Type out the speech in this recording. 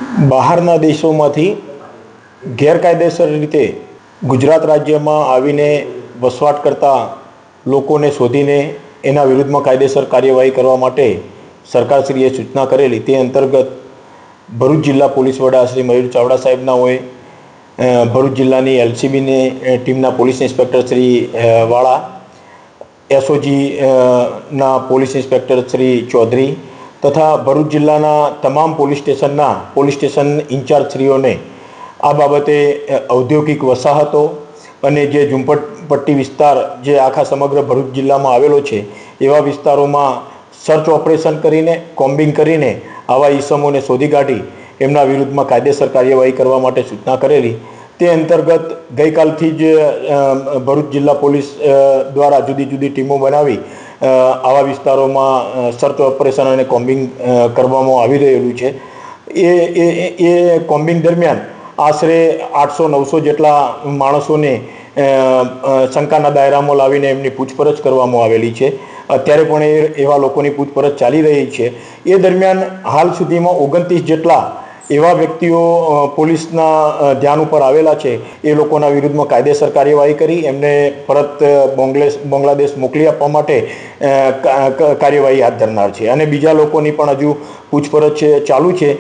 બહારના દેશોમાંથી ગેરકાયદેસર રીતે ગુજરાત રાજ્યમાં આવીને વસવાટ કરતા લોકોને શોધીને એના વિરુદ્ધમાં કાયદેસર કાર્યવાહી કરવા માટે સરકારશ્રીએ સૂચના કરેલી. તે અંતર્ગત ભરૂચ જિલ્લા પોલીસ વડા શ્રી મયુર ચાવડા સાહેબના હોય, ભરૂચ જિલ્લાની એલસીબીની ટીમના પોલીસ ઇન્સ્પેક્ટર શ્રી વાળા, એસઓજી ના પોલીસ ઇન્સ્પેક્ટર શ્રી ચૌધરી તથા ભરૂચ જિલ્લાના તમામ પોલીસ સ્ટેશન ઇન્ચાર્જશ્રીઓને આ બાબતે ઔદ્યોગિક વસાહતો અને જે ઝુંપડપટ્ટી વિસ્તાર જે આખા સમગ્ર ભરૂચ જિલ્લામાં આવેલો છે એવા વિસ્તારોમાં સર્ચ ઓપરેશન કરીને કોમ્બિંગ કરીને આવા ઈસમોને શોધી કાઢી એમના વિરુદ્ધમાં કાયદેસર કાર્યવાહી કરવા માટે સૂચના કરેલી. તે અંતર્ગત ગઈકાલથી જ ભરૂચ જિલ્લા પોલીસ દ્વારા જુદી જુદી ટીમો બનાવી આવા વિસ્તારોમાં સર્ચ ઓપરેશન અને કોમ્બિંગ કરવામાં આવી રહેલું છે. એ કોમ્બિંગ દરમિયાન આશરે 800-900 જેટલા માણસોને શંકાના દાયરામાં લાવીને એમની પૂછપરછ કરવામાં આવેલી છે. અત્યારે પણ એવા લોકોની પૂછપરછ ચાલી રહી છે. એ દરમિયાન હાલ સુધીમાં 29 જેટલા એવા વ્યક્તિઓ પોલીસના ધ્યાન ઉપર આવેલા છે. એ લોકોના વિરુદ્ધમાં કાયદેસર કાર્યવાહી કરી એમને પરત બાંગ્લાદેશ મોકલી આપવા માટે કાર્યવાહી હાથ ધરનાર છે અને બીજા લોકોની પણ હજુ પૂછપરછ ચાલુ છે.